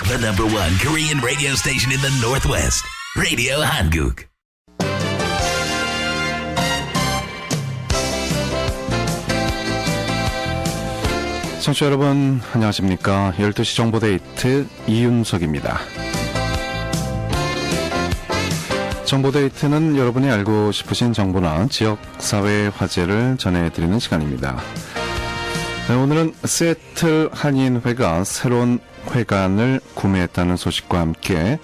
The #1 Korean radio station in the Northwest, Radio Hanguk. 청취자 여러분 안녕하십니까. 12시 정보데이트 이윤석입니다. 정보데이트는 여러분이 알고 싶으신 정보나 지역사회 화제를 전해드리는 시간입니다. 네, 오늘은 시애틀 한인회가 새로운 회관을 구매했다는 소식과 함께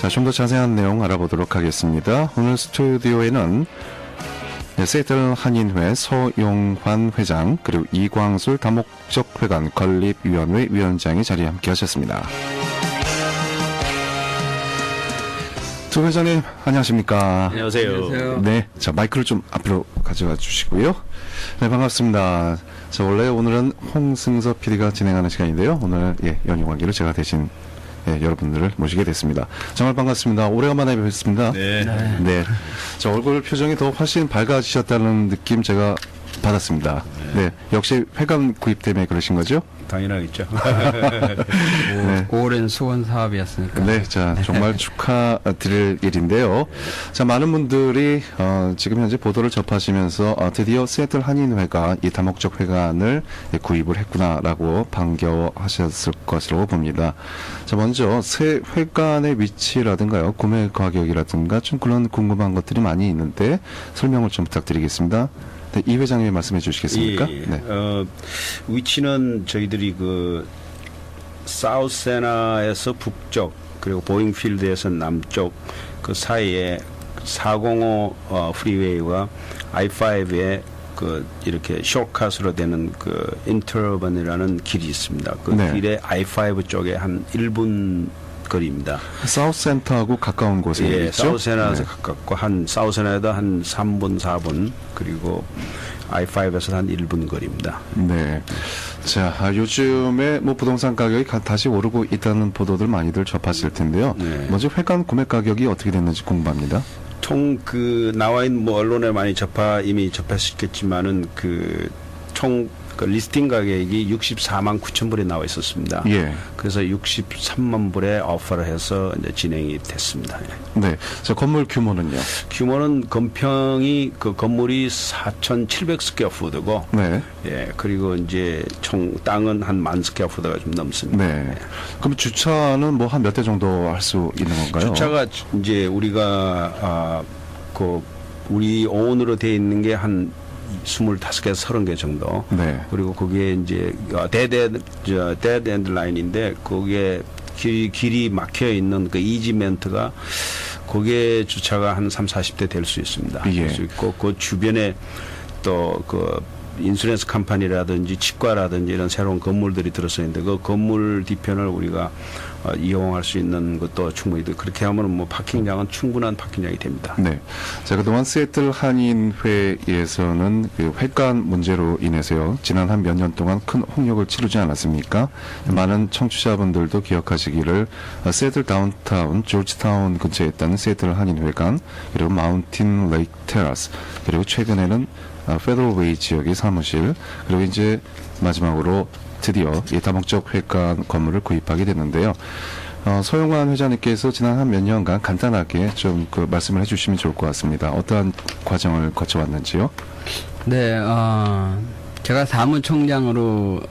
좀 더 자세한 내용 알아보도록 하겠습니다. 오늘 스튜디오에는 시애틀 한인회 서용환 회장 그리고 이광술 다목적 회관 건립위원회 위원장이 자리에 함께 하셨습니다. 두 회장님 안녕하십니까? 안녕하세요. 네, 자 마이크를 좀 앞으로 가져가 주시고요. 네, 반갑습니다. 자, 원래 오늘은 홍승섭 PD가 진행하는 시간인데요. 오늘 연휴관계로 제가 대신 여러분들을 모시게 됐습니다. 정말 반갑습니다. 오래간만에 뵙습니다. 네. 자, 얼굴 표정이 더 훨씬 밝아지셨다는 느낌 제가 받았습니다. 네. 역시 회관 구입 때문에 그러신 거죠? 당연하겠죠. 네. 오랜 수원 사업이었으니까. 네, 자, 정말 축하드릴 일인데요. 자, 많은 분들이, 지금 현재 보도를 접하시면서, 드디어 시애틀 한인회가 이 다목적 회관을 구입을 했구나라고 반겨하셨을 것으로 봅니다. 자, 먼저, 새 회관의 위치라든가요, 구매 가격이라든가 좀 그런 궁금한 것들이 많이 있는데, 설명을 좀 부탁드리겠습니다. 네, 이 회장님이 말씀해 주시겠습니까? 예. 네. 위치는 저희들이 그 사우스세나에서 북쪽 그리고 보잉필드에서 남쪽 그 사이에 405 프리웨이와 I5에 그 이렇게 쇼컷으로 되는 그 인터번이라는 길이 있습니다. 그 네. 길에 I5 쪽에 한 1분 거리입니다. 사우스센터하고 가까운 곳에 예, 있죠? 사우스세나에서 네. 가깝고 사우스세나에도 한 3분, 4분 그리고 I5에서 한 1분 거리입니다. 네. 자, 요즘에 뭐 부동산 가격이 다시 오르고 있다는 보도들 많이들 접하실 텐데요. 네. 먼저 회관 구매 가격이 어떻게 됐는지 궁금합니다. 총 그 나와 있는 뭐 언론에 많이 이미 접하셨겠지만은 총 그 리스팅 가격이 64만 9천 불에 나와 있었습니다. 예. 그래서 63만 불에 오퍼를 해서 이제 진행이 됐습니다. 예. 네. 자, 건물 규모는요? 규모는 건평이 그 건물이 4,700 스퀘어푸트고, 네. 예, 그리고 이제 총 땅은 한 10,000 스퀘어푸트가 좀 넘습니다. 네. 그럼 주차는 뭐 한 몇 대 정도 할 수 있는 건가요? 주차가 이제 우리가 우리 오온으로 되어 있는 게 한 25개, 30개 정도. 네. 그리고 거기에 이제 데드 엔드 라인인데 거기에 길이 막혀 있는 그 이지멘트가 거기에 주차가 한 30-40대 될 수 있습니다. 예. 될 수 있고 그 주변에 또 그 인슈런스 컴퍼니라든지 치과라든지 이런 새로운 건물들이 들어서 있는데 그 건물 뒤편을 우리가 이용할 수 있는 것도 충분히 그렇게 하면 뭐 파킹장은 충분한 파킹장이 됩니다. 네. 자, 그동안 시애틀 한인회에서는 그 회관 문제로 인해서요, 지난 한 몇 년 동안 큰 홍역을 치르지 않았습니까? 많은 청취자분들도 기억하시기를 시애틀 다운타운, 조지타운 근처에 있다는 시애틀 한인회관, 그리고 마운틴 레이크 테라스, 그리고 최근에는 페더럴웨이 지역의 사무실, 그리고 이제 마지막으로 드디어 이 다목적 회관 건물을 구입하게 됐는데요. 서용환 회장님께서 지난 한 몇 년간 간단하게 좀 그 말씀을 해주시면 좋을 것 같습니다. 어떠한 과정을 거쳐왔는지요? 네, 제가 사무총장으로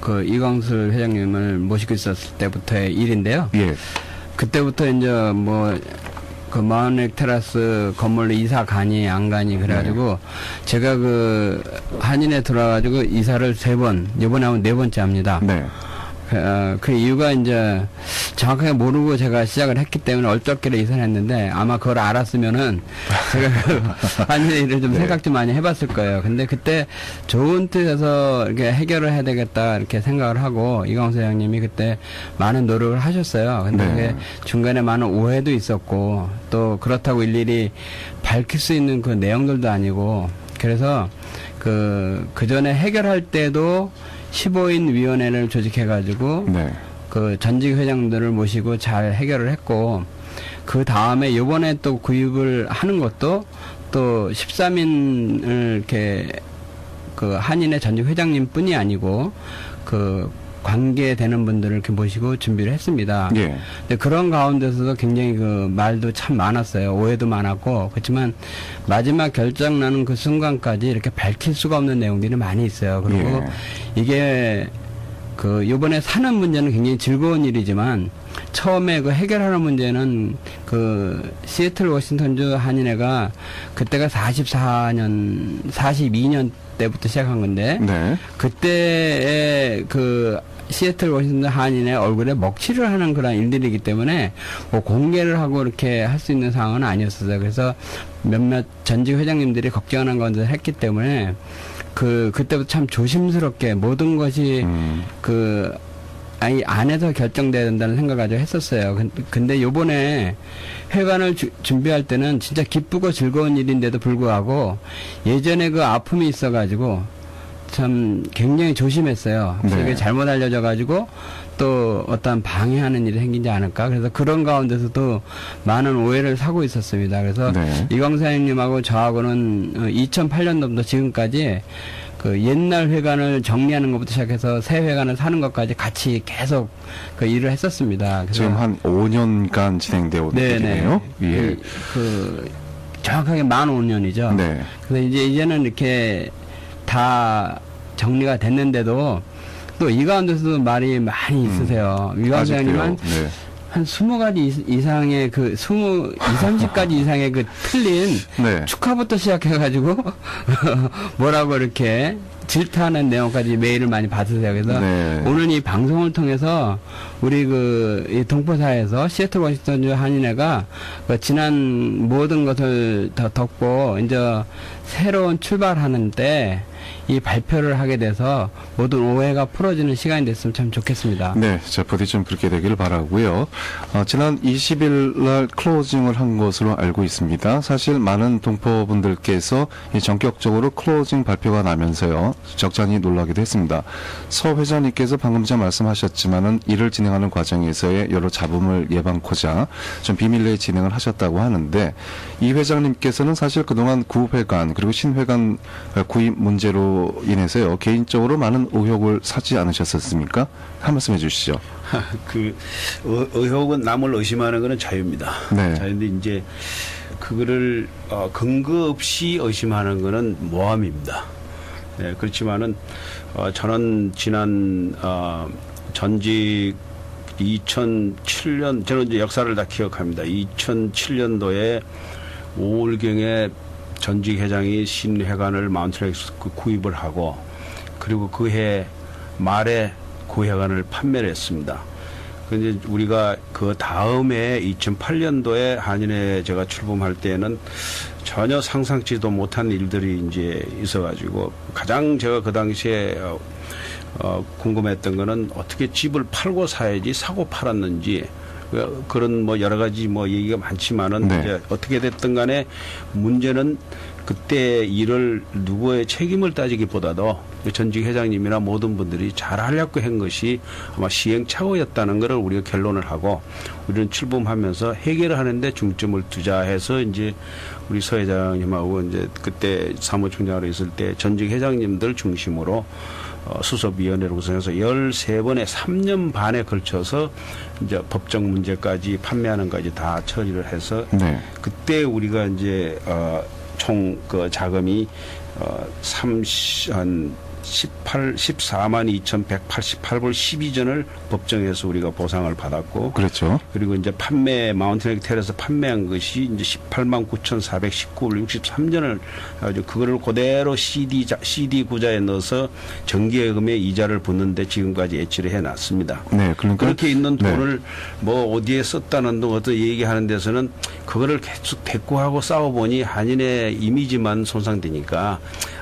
그 이광술 회장님을 모시고 있었을 때부터의 일인데요. 예. 그때부터 이제 뭐 그 마운렉 테라스 건물로 이사 가니 안 가니 그래가지고 제가 그 한인에 들어와가지고 이사를 3번, 이번에 하면 4번째 합니다. 네. 그 이유가 이제 정확하게 모르고 제가 시작을 했기 때문에 얼떨결에 이사를 했는데 아마 그걸 알았으면은 제가 그 한인의 일을 좀 생각 좀 많이 해봤을 거예요. 근데 그때 좋은 뜻에서 이렇게 해결을 해야 되겠다 이렇게 생각을 하고 이광수 회장님이 그때 많은 노력을 하셨어요. 근데 그게 중간에 많은 오해도 있었고 또 그렇다고 일일이 밝힐 수 있는 그 내용들도 아니고 그래서 그 전에 해결할 때도 15인 위원회를 조직해가지고 그 전직 회장들을 모시고 잘 해결을 했고 그 다음에 요번에 또 구입을 하는 것도 또 13인을 이렇게 그 한인의 전직 회장님뿐이 아니고 그 관계되는 분들을 이렇게 모시고 준비를 했습니다. 예. 근데 그런 가운데서도 굉장히 그 말도 참 많았어요. 오해도 많았고. 그렇지만 마지막 결정 나는 그 순간까지 이렇게 밝힐 수가 없는 내용들이 많이 있어요. 그리고 이게 그 요번에 사는 문제는 굉장히 즐거운 일이지만 처음에 그 해결하는 문제는 그 시애틀 워싱턴주 한인회가 그때가 42년 때부터 시작한 건데 네. 그때의 그 시애틀 워싱턴 한인의 얼굴에 먹칠을 하는 그런 일들이기 때문에 뭐 공개를 하고 이렇게 할 수 있는 상황은 아니었어요. 그래서 몇몇 전직 회장님들이 걱정하는 건을 했기 때문에 그때부터 참 조심스럽게 모든 것이 이 안에서 결정돼야 된다는 생각을 가지고 했었어요. 근데 요번에 회관을 준비할 때는 진짜 기쁘고 즐거운 일인데도 불구하고 예전에 그 아픔이 있어가지고 참 굉장히 조심했어요. 네. 그게 잘못 알려져가지고 또 어떤 방해하는 일이 생기지 않을까. 그래서 그런 가운데서도 많은 오해를 사고 있었습니다. 그래서 네. 이광사님하고 저하고는 2008년도부터 지금까지 그 옛날 회관을 정리하는 것부터 시작해서 새 회관을 사는 것까지 같이 계속 그 일을 했었습니다. 그래서 지금 한 5년간 진행되어 오는 일이네요. 예. 정확하게 만 5년이죠. 네. 그래서 이제는 이렇게 다 정리가 됐는데도 또 이 가운데서도 말이 많이 있으세요. 이광사님은 네. 한 20가지 이상의 30가지 이상의 그 틀린 네. 축하부터 시작해가지고 뭐라고 이렇게 질타하는 내용까지 메일을 많이 받으세요. 그래서 네. 오늘 이 방송을 통해서 우리 이 동포사에서 시애틀 워싱턴주 한인회가 그 지난 모든 것을 더 덮고 이제 새로운 출발하는 때 이 발표를 하게 돼서 모든 오해가 풀어지는 시간이 됐으면 참 좋겠습니다. 네, 자, 부디 좀 그렇게 되기를 바라고요. 지난 20일 날 클로징을 한 것으로 알고 있습니다. 사실 많은 동포분들께서 전격적으로 클로징 발표가 나면서요, 적잖이 놀라기도 했습니다. 서 회장님께서 방금 전 말씀하셨지만은 일을 진행하는 과정에서의 여러 잡음을 예방코자 좀 비밀 내에 진행을 하셨다고 하는데, 이 회장님께서는 사실 그동안 구회관 그리고 신회관 구입 문제로 인해서요, 개인적으로 많은 의혹을 사지 않으셨었습니까? 한 말씀 해주시죠. 의혹은 남을 의심하는 것은 자유입니다. 네. 자유인데 이제 그거를 근거 없이 의심하는 것은 모함입니다. 네, 그렇지만은 저는 지난 전직 2007년, 저는 이제 역사를 다 기억합니다. 2007년도에 5월경에 전직 회장이 신회관을 마운트렉스 구입을 하고, 그리고 그 해 말에 그 회관을 판매를 했습니다. 근데 우리가 그 다음에 2008년도에 한인회 제가 출범할 때에는 전혀 상상치도 못한 일들이 이제 있어가지고, 가장 제가 그 당시에 궁금했던 거는 어떻게 집을 팔고 사야지 사고 팔았는지, 그런 뭐 여러 가지 뭐 얘기가 많지만은 네. 이제 어떻게 됐든 간에 문제는 그때 일을 누구의 책임을 따지기보다도 전직 회장님이나 모든 분들이 잘하려고 한 것이 아마 시행착오였다는 것을 우리가 결론을 하고, 우리는 출범하면서 해결을 하는데 중점을 두자 해서 이제 우리 서 회장님하고 이제 그때 사무총장으로 있을 때 전직 회장님들 중심으로 수습위원회를 구성해서 13번에 3년 반에 걸쳐서 이제 법적 문제까지 판매하는 것까지 다 처리를 해서, 네. 그때 우리가 이제 총 그 자금이 14만 2,188불 12전을 법정에서 우리가 보상을 받았고, 그렇죠. 그리고 이제 마운틴 테라스 판매한 것이 이제 18만 9,419불 63전을 가지고 그거를 그대로 CD 구자에 넣어서 정기예금의 이자를 붓는데 지금까지 예치를 해놨습니다. 네, 그러니까 그렇게 있는 네. 돈을 뭐 어디에 썼다는 등 어떤 얘기하는 데서는 그거를 계속 대꾸하고 싸워보니 한인의 이미지만 손상되니까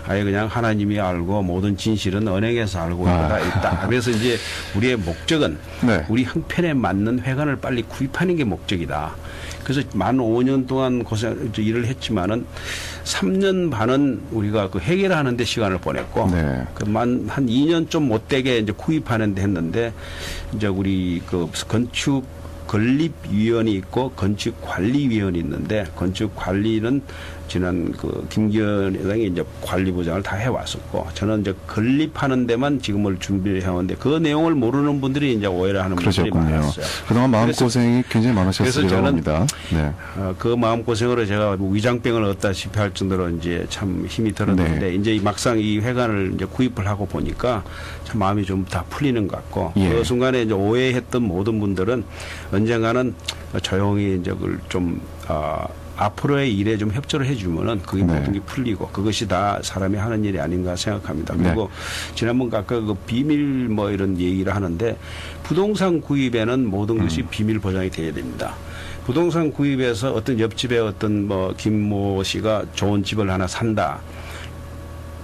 아예 그냥 하나님이 알고 모든 진실은 은행에서 알고 있다. 그래서 이제 우리의 목적은 네. 우리 형편에 맞는 회관을 빨리 구입하는 게 목적이다. 그래서 만 5년 동안 일을 했지만은 3년 반은 우리가 그 해결하는 데 시간을 보냈고, 네. 한 2년 좀 못되게 이제 구입하는 데 했는데, 이제 우리 그 건축 건립위원이 있고 건축관리위원이 있는데 건축관리는 지난 그 김기현 회장이 이제 관리부장을 다 해왔었고 저는 이제 건립하는 데만 지금을 준비를 해왔는데 그 내용을 모르는 분들이 이제 오해를 하는 분들이 많았어요. 그동안 마음고생이 굉장히 많으셨으리라고 합니다. 네. 그 마음고생으로 제가 위장병을 얻다시피 할 정도로 이제 참 힘이 들었는데 네. 이제 막상 이 회관을 이제 구입을 하고 보니까 참 마음이 좀 다 풀리는 것 같고 예. 그 순간에 이제 오해했던 모든 분들은 언젠가는 조용히 이제 그걸 좀 앞으로의 일에 좀 협조를 해주면은 그게 네. 모든 게 풀리고 그것이 다 사람이 하는 일이 아닌가 생각합니다. 네. 그리고 지난번 아까 그 비밀 뭐 이런 얘기를 하는데 부동산 구입에는 모든 것이 비밀 보장이 돼야 됩니다. 부동산 구입에서 어떤 옆집에 어떤 뭐 김모 씨가 좋은 집을 하나 산다.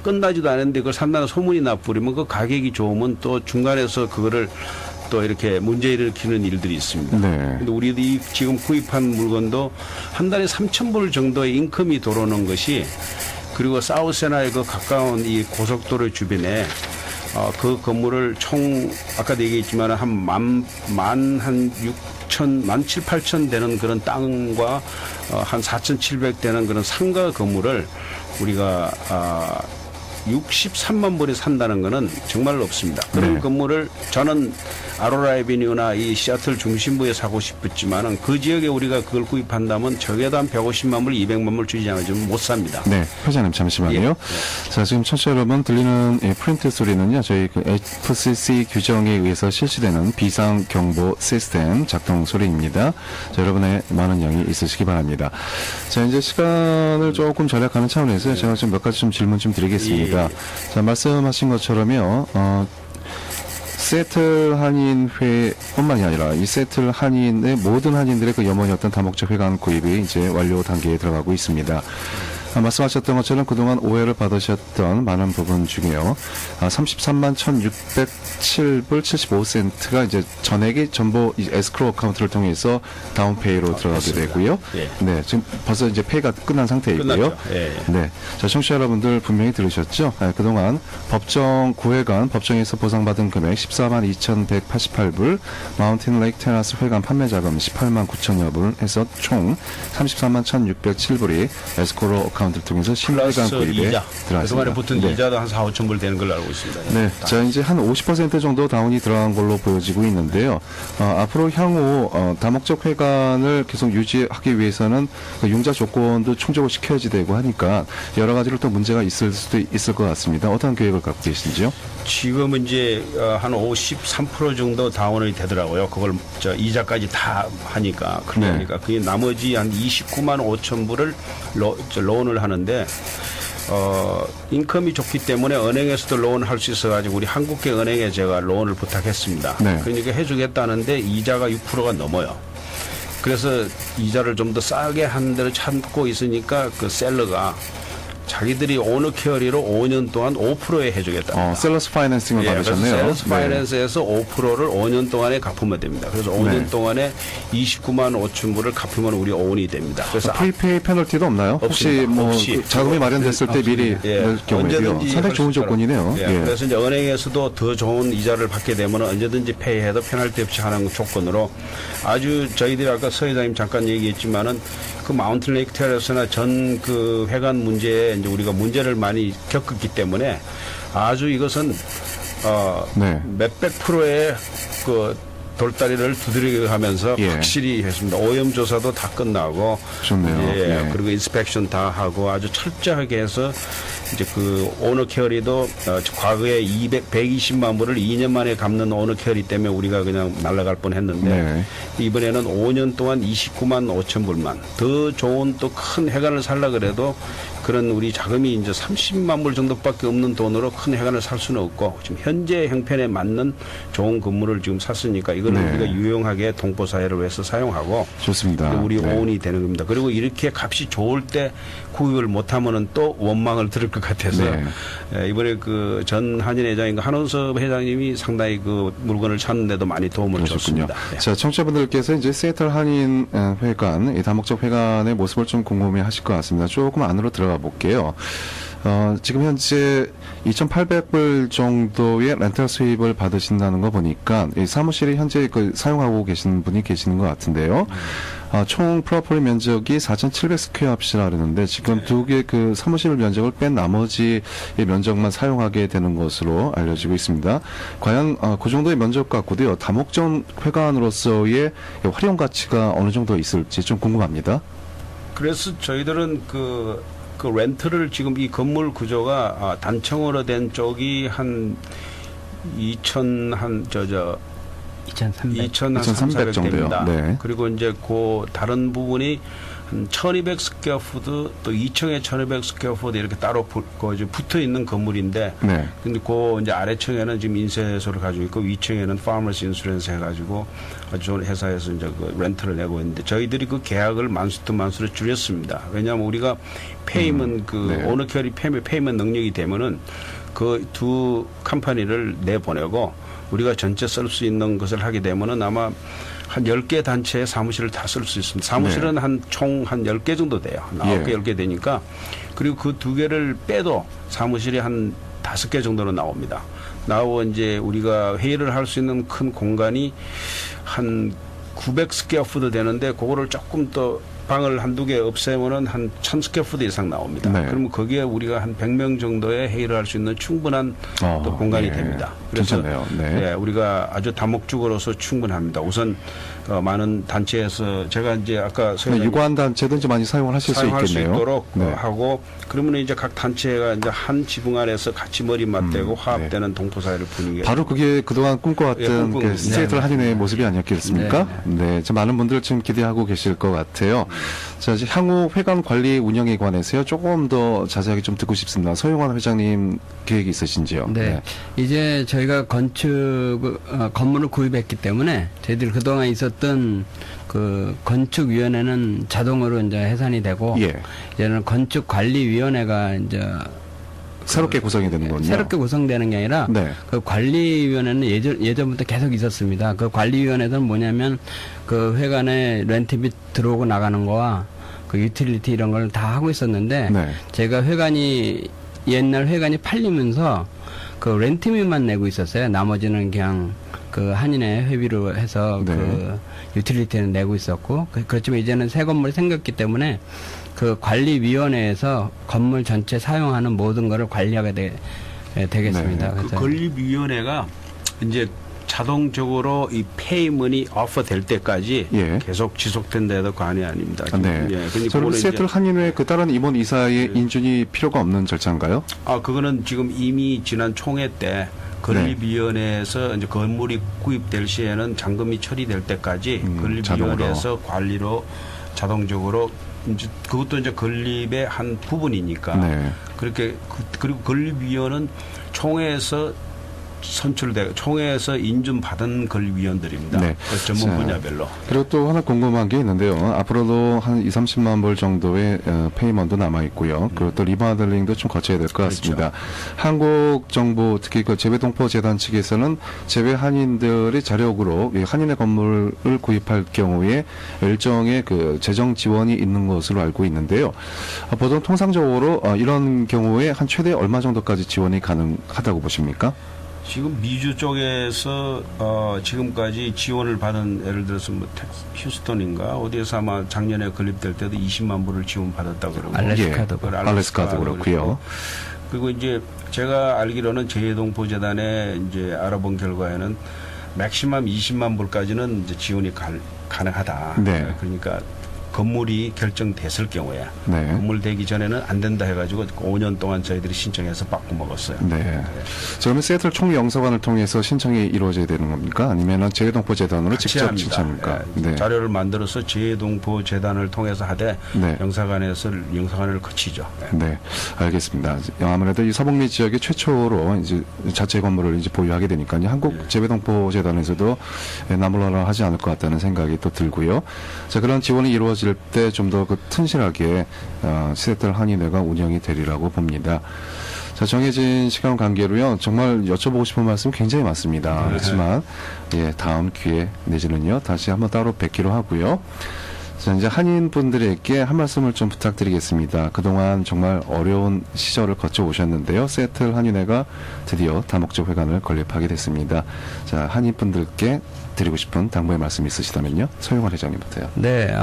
끝나지도 않았는데 그걸 산다는 소문이 나뿌리면 그 가격이 좋으면 또 중간에서 그거를 또 이렇게 문제 일으키는 일들이 있습니다. 네. 근데 우리도 이 지금 구입한 물건도 한 달에 3,000불 정도의 인컴이 들어오는 것이 그리고 사우스나의 그 가까운 이 고속도로 주변에 그 건물을 총 아까도 얘기했지만 한 7, 8천 되는 그런 땅과 한 4,700 되는 그런 상가 건물을 우리가 63만 불에 산다는 거는 정말 없습니다. 그런 네. 건물을 저는 아로라 에비뉴나 이 시애틀 중심부에 사고 싶었지만은 그 지역에 우리가 그걸 구입한다면 적어도 한 150만 불, 200만 불 주지 않으면 못 삽니다. 네, 회장님 잠시만요. 예. 자, 지금 청취자 여러분 들리는 프린트 소리는요, 저희 그 FCC 규정에 의해서 실시되는 비상 경보 시스템 작동 소리입니다. 자, 여러분의 많은 양이 있으시기 바랍니다. 자, 이제 시간을 조금 절약하는 차원에서 제가 좀 몇 가지 좀 질문 좀 드리겠습니다. 예. 자, 말씀하신 것처럼요, 세틀 한인회뿐만이 아니라 이 세틀 한인의 모든 한인들의 그 염원이었던 다목적 회관 구입이 이제 완료 단계에 들어가고 있습니다. 말씀하셨던 것처럼 그동안 오해를 받으셨던 많은 부분 중에요. 33만 1,607불 75센트가 이제 전액이 전부 이 에스크로 어카운트를 통해서 다운페이로 들어가게 됐습니다. 되고요. 예. 네, 지금 벌써 이제 페이가 끝난 상태이고요. 끝났죠. 예, 예. 네, 자, 청취자 여러분들 분명히 들으셨죠? 그동안 법정 구회관 법정에서 보상받은 금액 14만 2,188불, 마운틴 레이크 테라스 회관 판매 자금 18만 9천여 불 해서 총 33만 1,607불이 에스크로 어카운트를 통해서 신회관 플러스 구입에 이자. 들어갔습니다. 그동안에 붙은 네. 이자도 한 4, 5천 불 되는 걸로 알고 있습니다. 네, 자, 이제 한 50% 정도 다운이 들어간 걸로 보여지고 있는데요. 앞으로 향후 다목적 회관을 계속 유지하기 위해서는 그 융자 조건도 충족을 시켜야지 되고 하니까 여러 가지로 또 문제가 있을 수도 있을 것 같습니다. 어떤 계획을 갖고 계신지요? 지금은 이제 한 53% 정도 다운이 되더라고요. 그걸 이자까지 다 하니까 그러니까 네. 그게 나머지 한 29만 5천 불을 론을 하는데 인컴이 좋기 때문에 은행에서도 론을 할 수 있어가지고 우리 한국계 은행에 제가 론을 부탁했습니다. 네. 그러니까 해주겠다는데 이자가 6%가 넘어요. 그래서 이자를 좀 더 싸게 하는 데를 찾고 있으니까 그 셀러가 자기들이 오너 캐리로 5년 동안 5%에 해주겠다. 셀러스 파이낸싱을 받으셨네요. 셀러스 파이낸스에서 5%를 5년 동안에 갚으면 됩니다. 그래서 5년 동안에 29만 5천 불을 갚으면 우리 오온이 됩니다. 그래서 프리페이 페널티도 없나요? 혹시 없습니다. 뭐 없이. 그 자금이 마련됐을 때 미리 낼 경우에요. 언제든지 상당히 할 좋은 수 있도록. 조건이네요. 예, 그래서 이제 은행에서도 더 좋은 이자를 받게 되면 언제든지 페이해도 페널티 없이 하는 조건으로 아주 저희들이 아까 서 회장님 잠깐 얘기했지만은 그 마운틴 레이크 테라스나 전 그 회관 문제에 이제 우리가 문제를 많이 겪었기 때문에 아주 이것은 네. 몇백 프로의 그 돌다리를 두드리게 하면서 예. 확실히 했습니다. 오염 조사도 다 끝나고 좋네요. 예, 예. 그리고 인스펙션 다 하고 아주 철저하게 해서 이제 그 오너 캐리도 과거에 120만 불을 2년 만에 갚는 오너 캐리 때문에 우리가 그냥 날아갈 뻔했는데 네. 이번에는 5년 동안 29만 5천 불만 더 좋은 또 큰 회관을 살라 그래도 그런 우리 자금이 이제 30만 불 정도밖에 없는 돈으로 큰 회관을 살 수는 없고 지금 현재 형편에 맞는 좋은 건물을 지금 샀으니까 이거는 네. 우리가 유용하게 동포 사회를 위해서 사용하고 좋습니다. 우리 네. 오온이 되는 겁니다. 그리고 이렇게 값이 좋을 때 구입을 못하면은 또 원망을 들을 것 같아서 네. 이번에 그 전 한인 회장인가 한원섭 회장님이 상당히 그 물건을 찾는데도 많이 도움을 그러셨군요. 줬습니다. 네. 자, 청취자분들께서 이제 세틀 한인 회관, 이 다목적 회관의 모습을 좀 궁금해 하실 것 같습니다. 조금 안으로 들어가 볼게요. 지금 현재 2,800불 정도의 렌탈 수입을 받으신다는 거 보니까 이 사무실이 현재 사용하고 계시는 분이 계시는 것 같은데요. 총 프로퍼리 면적이 4,700스퀘어합시라 그러는데 지금 두 개 그 사무실 면적을 뺀 나머지 면적만 사용하게 되는 것으로 알려지고 있습니다. 과연 그 정도의 면적 갖고도요 다목적 회관으로서의 활용 가치가 어느 정도 있을지 좀 궁금합니다. 그래서 저희들은 그 렌트를 지금 이 건물 구조가 단층으로 된 쪽이 한 2,300 정도요. 됩니다. 네. 그리고 이제 그 다른 부분이 한 1,200 스퀘어푸드 또 2층에 1,200 스퀘어푸드 이렇게 따로 붙어 있는 건물인데, 네. 근데 그 이제 아래층에는 지금 인쇄소를 가지고 있고 위층에는 파머스 인슈런스 해가지고 아주 좋은 회사에서 이제 그 렌트를 내고 있는데 저희들이 그 계약을 만수부터 만수로 줄였습니다. 왜냐하면 우리가 페이먼 네. 오너케어리 페이먼 능력이 되면은 그 두 컴퍼니를 내보내고 우리가 전체 쓸 수 있는 것을 하게 되면은 아마 한 10개 단체의 사무실을 다 쓸 수 있습니다. 사무실은 네. 총 한 10개 정도 돼요. 9개, 10개 되니까. 그리고 그 2개를 빼도 사무실이 한 5개 정도는 나옵니다. 나오고 이제 우리가 회의를 할 수 있는 큰 공간이 한 900 스퀘어푸드 되는데 그거를 조금 더 방을 한두 개 없애면은 한 1,000 스퀘어푸드 이상 나옵니다. 네. 그러면 거기에 우리가 한 100명 정도의 회의를 할 수 있는 충분한 또 공간이 네. 됩니다. 그래서 괜찮네요. 네. 네, 우리가 아주 다목적으로서 충분합니다. 우선 많은 단체에서 제가 이제 아까 유관 단체든지 많이 사용을 하실 수 사용할 있겠네요. 수 있도록 네. 하고 그러면 이제 각 단체가 이제 한 지붕 안에서 같이 머리 맞대고 화합되는 동포사회를 분위기. 바로 그게 그동안 꿈꿔왔던 꿈꾼 그 시애틀 한인회의 모습이 아니었겠습니까? 네. 저 많은 분들 지금 기대하고 계실 것 같아요. 자, 이제 향후 회관 관리 운영에 관해서요. 조금 더 자세하게 좀 듣고 싶습니다. 서용환 회장님 계획이 있으신지요? 네. 이제 저희가 건물을 구입했기 때문에 저희들 그동안 있었던 그 건축위원회는 자동으로 이제 해산이 되고 예. 이제는 건축관리위원회가 이제 새롭게 구성이 되는군요. 새롭게 구성되는 게 아니라 네. 그 관리위원회는 예전부터 계속 있었습니다. 그 관리위원회는 뭐냐면 그 회관에 렌트비 들어오고 나가는 거와 그 유틸리티 이런 걸 다 하고 있었는데 네. 제가 옛날 회관이 팔리면서 그 렌트비만 내고 있었어요. 나머지는 그냥 그 한인회 회비로 해서 네. 그 유틸리티는 내고 있었고 그렇지만 이제는 새 건물이 생겼기 때문에 그 관리위원회에서 건물 전체 사용하는 모든 거를 관리하게 되겠습니다. 네. 그 그래서 건립위원회가 이제 자동적으로 이 페이먼이 오퍼 될 때까지 예. 계속 지속된다 해도 과언이 아닙니다. 네. 예, 근데 그럼 그거는 시애틀 이제 한인회 그 다른 임원 이사의 인준이 필요가 없는 절차인가요? 그거는 지금 이미 지난 총회 때 건립위원회에서 이제 건물이 구입될 시에는 잔금이 처리될 때까지 건립위원회에서 관리로 자동적으로 이제 그것도 이제 건립의 한 부분이니까 네. 그렇게 그리고 건립위원은 총회에서 선출돼 총회에서 인준 받은 건립위원들입니다. 네. 그 전문 분야별로. 그리고 또 하나 궁금한 게 있는데요. 앞으로도 한 2-30만 불 정도의 페이먼도 남아 있고요. 그리고 또 리모델링도 좀 거쳐야 될 것 같습니다. 한국 정부 특히 그 재배동포 재단 측에서는 재배 한인들의 자력으로 한인의 건물을 구입할 경우에 일정의 그 재정 지원이 있는 것으로 알고 있는데요. 보통 통상적으로 이런 경우에 한 최대 얼마 정도까지 지원이 가능하다고 보십니까? 지금 미주 쪽에서 지금까지 지원을 받은 예를 들어서 뭐 휴스턴인가 어디에서 아마 작년에 건립될 때도 20만 불을 지원받았다 그러고 알래스카도 그렇고요. 그리고 이제 제가 알기로는 재해동포재단에 이제 알아본 결과에는 맥시멈 20만 불까지는 이제 지원이 가능하다. 네. 그러니까 건물이 결정됐을 경우에 네. 건물 되기 전에는 안 된다 해가지고 5년 동안 저희들이 신청해서 바꿔 먹었어요. 네. 그러면 시애틀 총영사관을 통해서 신청이 이루어져야 되는 겁니까? 아니면은 재해동포재단으로 직접 신청합니까? 네. 자료를 만들어서 재해동포재단을 통해서 하되 네. 영사관을 거치죠. 네, 알겠습니다. 아무래도 이 서북미 지역의 최초로 이제 자체 건물을 이제 보유하게 되니까요. 한국 재배동포재단에서도 나몰라라 하지 않을 것 같다는 생각이 또 들고요. 자, 그런 지원이 이루어질 때 좀 더 그 튼실하게 시애틀 한인회가 운영이 되리라고 봅니다. 자, 정해진 시간 관계로요. 정말 여쭤보고 싶은 말씀 굉장히 많습니다. 그렇지만 다음 기회 내지는요. 다시 한번 따로 뵙기로 하고요. 자, 이제 한인 분들에게 한 말씀을 좀 부탁드리겠습니다. 그동안 정말 어려운 시절을 거쳐 오셨는데요. 세틀 한인회가 드디어 다목적 회관을 건립하게 됐습니다. 자, 한인 분들께 드리고 싶은 당부의 말씀 있으시다면요. 서용환 회장님부터요. 네,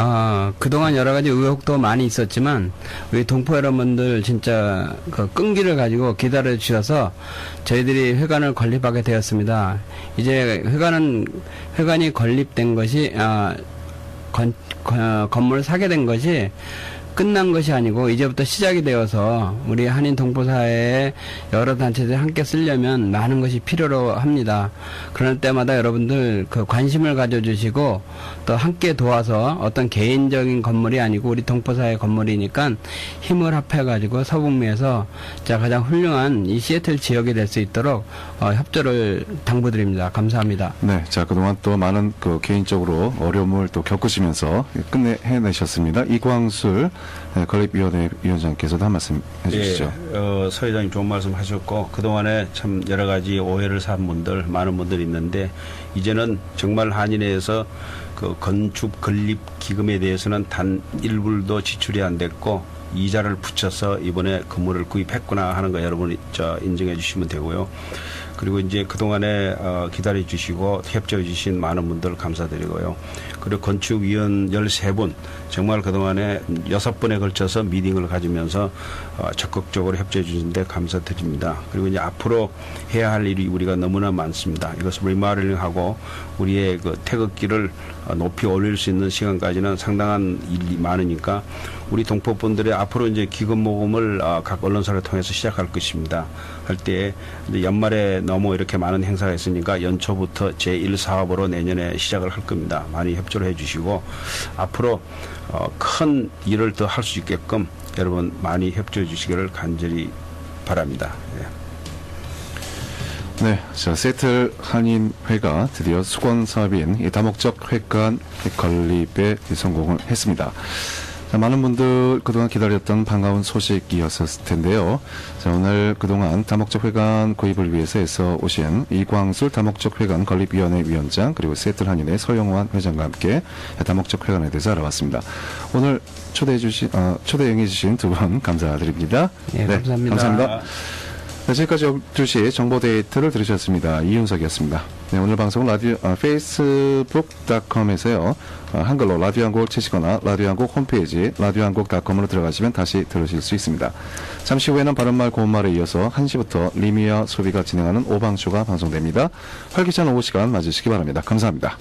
그동안 여러 가지 의혹도 많이 있었지만, 우리 동포 여러분들 진짜 그 끈기를 가지고 기다려 주셔서 저희들이 회관을 건립하게 되었습니다. 이제 회관이 건립된 것이, 건물을 사게 된 것이 끝난 것이 아니고 이제부터 시작이 되어서 우리 한인 동포사회의 여러 단체들이 함께 쓰려면 많은 것이 필요로 합니다. 그럴 때마다 여러분들 그 관심을 가져주시고 또 함께 도와서 어떤 개인적인 건물이 아니고 우리 동포사회 건물이니까 힘을 합해가지고 서북미에서 자 가장 훌륭한 이 시애틀 지역이 될 수 있도록 협조를 당부드립니다. 감사합니다. 네, 자 그동안 또 많은 그 개인적으로 어려움을 또 겪으시면서 끝내 해내셨습니다. 이광술 건립위원회 위원장께서도 한 말씀 해주시죠. 예, 서 회장님 좋은 말씀 하셨고 그동안에 참 여러 가지 오해를 산 분들 많은 분들이 있는데 이제는 정말 한인회에서 그 건축 건립 기금에 대해서는 단 1불도 지출이 안 됐고 이자를 붙여서 이번에 건물을 구입했구나 하는 거 여러분이 인정해 주시면 되고요. 그리고 이제 그동안에 기다려 주시고 협조해 주신 많은 분들 감사드리고요. 그리고 건축위원 13분 정말 그동안에 6번에 걸쳐서 미팅을 가지면서 적극적으로 협조해 주시는데 감사드립니다. 그리고 이제 앞으로 해야 할 일이 우리가 너무나 많습니다. 이것을 리모델링하고 우리의 그 태극기를 높이 올릴 수 있는 시간까지는 상당한 일이 많으니까 우리 동포분들의 앞으로 이제 기금 모금을 각 언론사를 통해서 시작할 것입니다. 할 때 연말에 너무 이렇게 많은 행사가 있으니까 연초부터 제1사업으로 내년에 시작을 할 겁니다. 많이 협조를 해 주시고 앞으로 큰 일을 더 할 수 있게끔 여러분 많이 협조해 주시기를 간절히 바랍니다. 예. 네, 자 세틀 한인회가 드디어 수건 사업인 이 다목적 회관 건립에 성공을 했습니다. 자, 많은 분들 그동안 기다렸던 반가운 소식이었을 텐데요. 자, 오늘 그동안 다목적 회관 구입을 위해서 애써 오신 이광술 다목적 회관 건립위원회 위원장 그리고 세틀 한인회 서영환 회장과 함께 다목적 회관에 대해서 알아봤습니다. 오늘 초대해 주신 두 분 감사드립니다. 네, 감사합니다. 감사합니다. 네, 지금까지 12시 정보데이트를 들으셨습니다. 이윤석이었습니다. 네, 오늘 방송은 facebook.com에서요. 한글로 라디오 한곡 치시거나 라디오 한곡 홈페이지 라디오 한곡.com으로 들어가시면 다시 들으실 수 있습니다. 잠시 후에는 바른말 고운말에 이어서 1시부터 리미아 소비가 진행하는 오방쇼가 방송됩니다. 활기찬 오후 시간 맞으시기 바랍니다. 감사합니다.